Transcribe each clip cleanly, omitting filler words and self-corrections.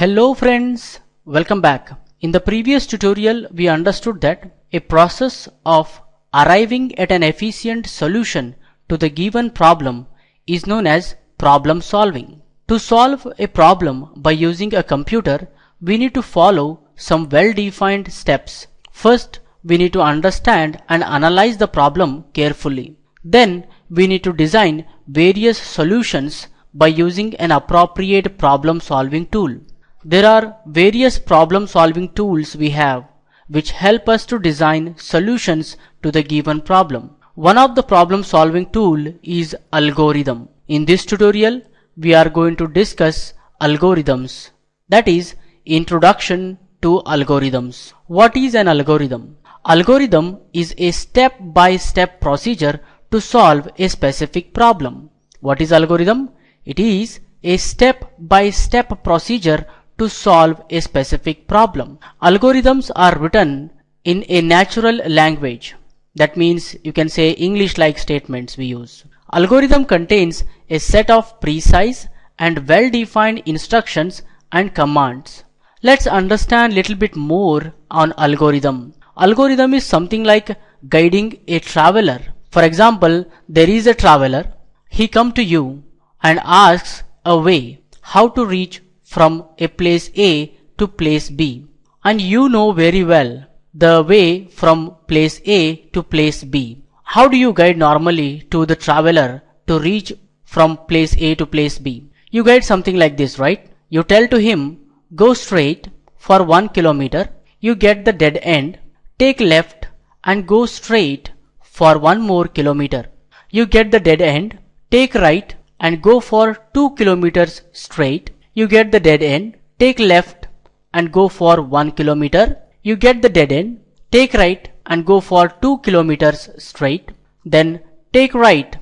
Hello friends, welcome back. In the previous tutorial, we understood that a process of arriving at an efficient solution to the given problem is known as problem solving. To solve a problem by using a computer, we need to follow some well-defined steps. First, we need to understand and analyze the problem carefully. Then, we need to design various solutions by using an appropriate problem solving tool. There are various problem solving tools we have which help us to design solutions to the given problem. One of the problem solving tool is algorithm. In this tutorial, we are going to discuss algorithms. That is, introduction to algorithms. What is an algorithm? Algorithm is a step-by-step procedure to solve a specific problem. What is algorithm? It is a step-by-step procedure to solve a specific problem. Algorithms are written in a natural language. That means you can say English-like statements we use. Algorithm contains a set of precise and well-defined instructions and commands. Let's understand little bit more on algorithm. Algorithm is something like guiding a traveler. For example, there is a traveler. He comes to you and asks a way how to reach from a place A to place B, and you know very well the way from place A to place B. How do you guide normally to the traveler to reach from place A to place B? You guide something like this, right? You tell to him, go straight for 1 kilometer, you get the dead end, take left and go straight for 1 more kilometer. You get the dead end, take right and go for 2 kilometers straight. You get the dead end, take left and go for 1 kilometer. You get the dead end, take right and go for 2 kilometers straight. Then take right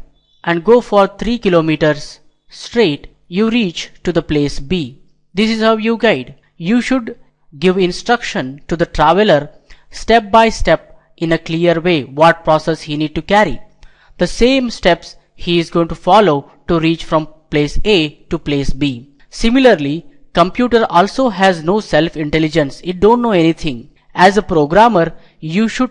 and go for 3 kilometers straight. You reach to the place B. This is how you guide. You should give instruction to the traveler step by step in a clear way what process he need to carry. The same steps he is going to follow to reach from place A to place B. Similarly, computer also has no self-intelligence. It don't know anything. As a programmer, you should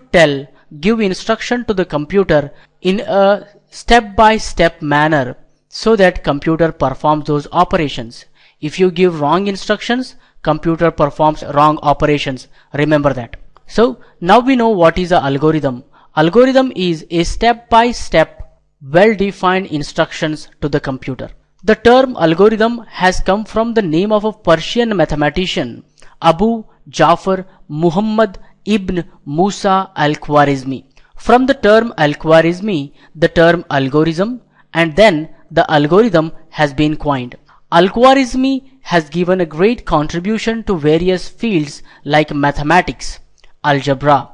give instruction to the computer in a step-by-step manner so that computer performs those operations. If you give wrong instructions, computer performs wrong operations. Remember that. So now we know what is an algorithm. Algorithm is a step-by-step well-defined instructions to the computer. The term algorithm has come from the name of a Persian mathematician, Abu Ja'far Muhammad ibn Musa al-Khwarizmi. From the term al-Khwarizmi, the term algorithm and then the algorithm has been coined. Al-Khwarizmi has given a great contribution to various fields like mathematics, algebra,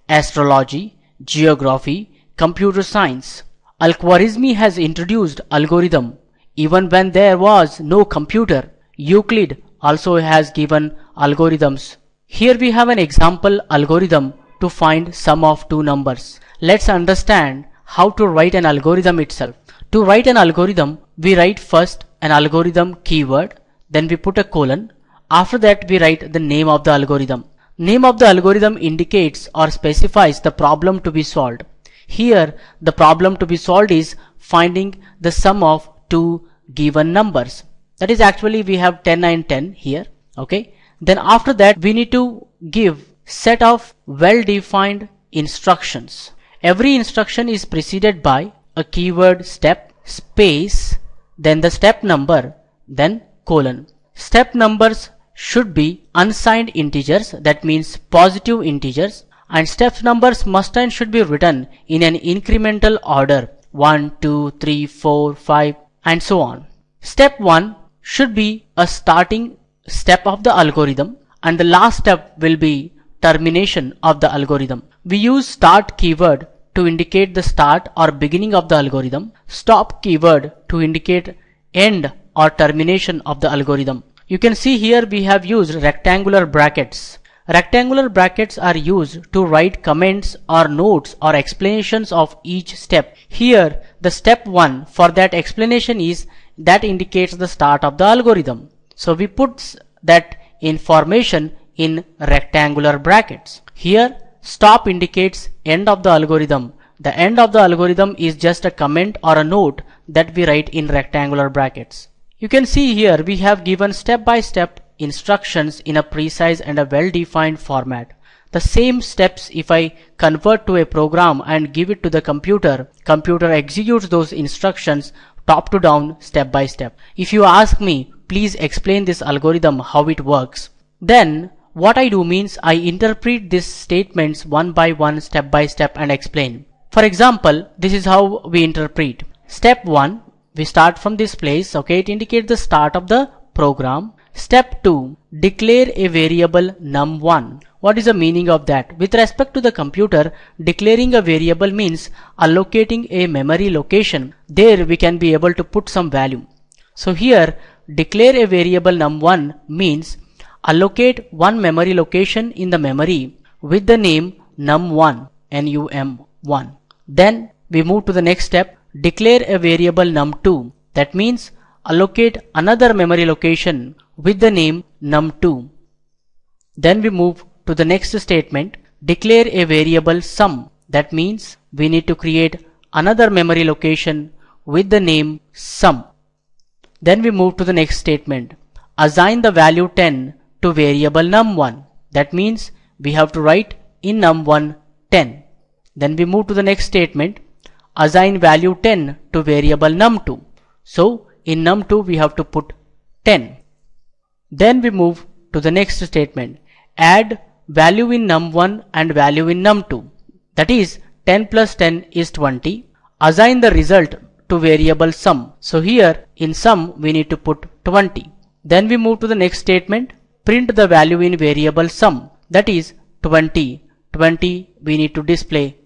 astrology, geography, computer science. Al-Khwarizmi has introduced algorithm even when there was no computer. Euclid also has given algorithms. Here we have an example algorithm to find sum of two numbers. Let's understand how to write an algorithm itself. To write an algorithm, we write first an algorithm keyword, then we put a colon. After that we write the name of the algorithm. Name of the algorithm indicates or specifies the problem to be solved. Here the problem to be solved is finding the sum of two given numbers. That is actually we have 10 and 10 here. Okay. Then after that we need to give set of well-defined instructions. Every instruction is preceded by a keyword step, space, then the step number, then colon. Step numbers should be unsigned integers, that means positive integers, and step numbers must and should be written in an incremental order 1, 2, 3, 4, 5 and so on. Step 1 should be a starting step of the algorithm and the last step will be termination of the algorithm. We use start keyword to indicate the start or beginning of the algorithm, stop keyword to indicate end or termination of the algorithm. You can see here we have used rectangular brackets. Rectangular brackets are used to write comments or notes or explanations of each step. Here the step 1 for that explanation is that indicates the start of the algorithm. So we put that information in rectangular brackets. Here stop indicates end of the algorithm. The end of the algorithm is just a comment or a note that we write in rectangular brackets. You can see here we have given step-by-step instructions in a precise and a well-defined format. The same steps, if I convert to a program and give it to the computer executes those instructions top to down, step by step. If you ask me, please explain this algorithm, how it works, then what I do means I interpret these statements one by one, step by step, and explain. For example, this is how we interpret. Step 1, we start from this place, okay, it indicates the start of the program. Step 2, declare a variable num1. What is the meaning of that? With respect to the computer, declaring a variable means allocating a memory location. There we can be able to put some value. So here, declare a variable num1 means allocate one memory location in the memory with the name num1, num1. Then we move to the next step, declare a variable num2. That means allocate another memory location with the name num2. Then we move to the next statement, declare a variable sum. That means we need to create another memory location with the name sum. Then we move to the next statement, assign the value 10 to variable num1. That means we have to write in num1 10. Then we move to the next statement, assign value 10 to variable num2. So in num2 we have to put 10. Then we move to the next statement, add value in num1 and value in num2. That is 10 plus 10 is 20. Assign the result to variable sum. So here in sum we need to put 20. Then we move to the next statement, print the value in variable sum. That is 20. 20 we need to display.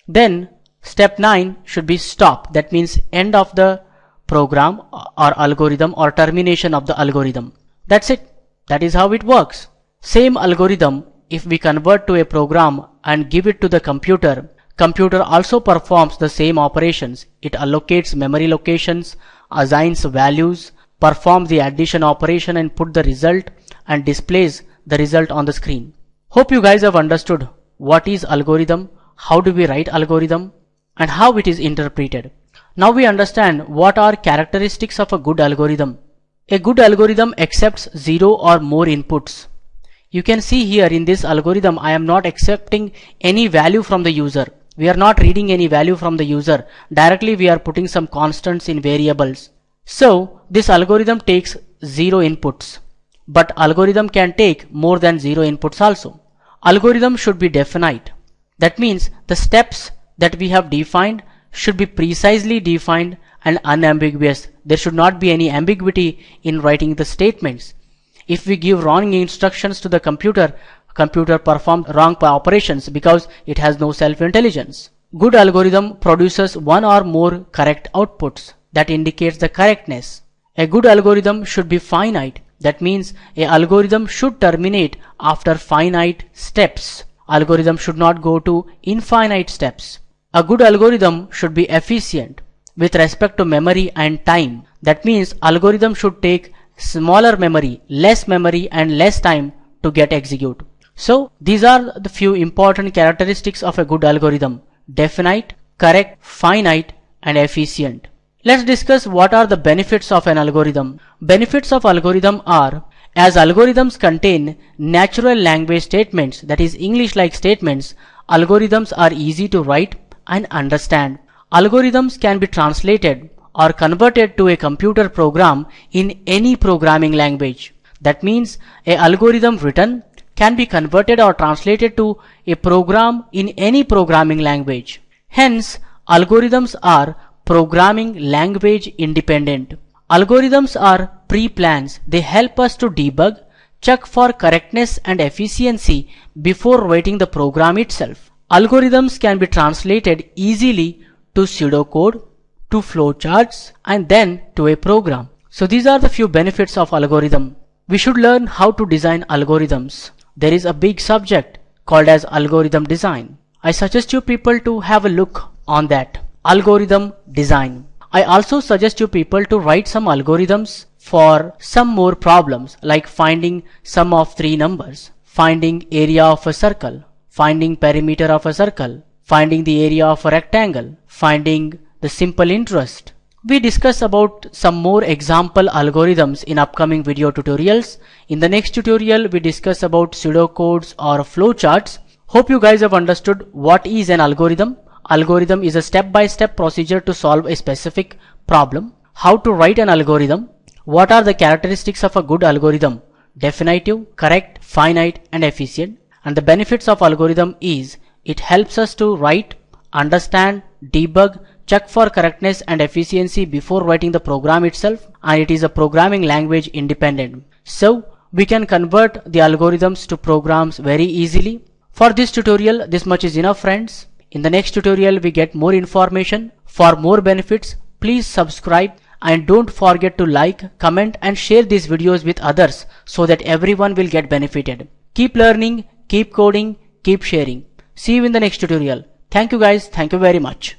Then step 9 should be stop. That means end of the program or algorithm or termination of the algorithm. That's it. That is how it works. Same algorithm, if we convert to a program and give it to the computer also performs the same operations. It allocates memory locations, assigns values, performs the addition operation and put the result and displays the result on the screen. Hope you guys have understood what is algorithm, how do we write algorithm, and how it is interpreted. Now we understand what are characteristics of a good algorithm. A good algorithm accepts 0 or more inputs. You can see here in this algorithm I am not accepting any value from the user. We are not reading any value from the user. Directly we are putting some constants in variables. So this algorithm takes 0 inputs. But algorithm can take more than 0 inputs also. Algorithm should be definite. That means the steps that we have defined should be precisely defined and unambiguous. There should not be any ambiguity in writing the statements. If we give wrong instructions to the computer performs wrong operations because it has no self-intelligence. Good algorithm produces one or more correct outputs. That indicates the correctness. A good algorithm should be finite. That means a algorithm should terminate after finite steps. Algorithm should not go to infinite steps. A good algorithm should be efficient with respect to memory and time. That means algorithm should take smaller memory, less memory and less time to get execute. So these are the few important characteristics of a good algorithm: definite, correct, finite and efficient. Let's discuss what are the benefits of an algorithm. Benefits of algorithm are, as algorithms contain natural language statements, that is English-like statements, algorithms are easy to write and understand. Algorithms can be translated or converted to a computer program in any programming language. That means a algorithm written can be converted or translated to a program in any programming language. Hence, algorithms are programming language independent. Algorithms are pre-plans. They help us to debug, check for correctness and efficiency before writing the program itself. Algorithms can be translated easily to pseudocode, to flowcharts and then to a program. So these are the few benefits of algorithm. We should learn how to design algorithms. There is a big subject called as algorithm design. I suggest you people to have a look on that. Algorithm design. I also suggest you people to write some algorithms for some more problems like finding sum of three numbers, finding area of a circle, finding perimeter of a circle, finding the area of a rectangle, finding the simple interest. We discuss about some more example algorithms in upcoming video tutorials. In the next tutorial, we discuss about pseudocodes or flowcharts. Hope you guys have understood what is an algorithm. Algorithm is a step-by-step procedure to solve a specific problem. How to write an algorithm. What are the characteristics of a good algorithm? Definitive, correct, finite, and efficient. And the benefits of algorithm is it helps us to write, understand, debug, check for correctness and efficiency before writing the program itself, and it is a programming language independent. So we can convert the algorithms to programs very easily. For this tutorial, this much is enough, friends. In the next tutorial, we get more information. For more benefits, please subscribe and don't forget to like, comment and share these videos with others so that everyone will get benefited. Keep learning, keep coding, keep sharing. See you in the next tutorial. Thank you guys. Thank you very much.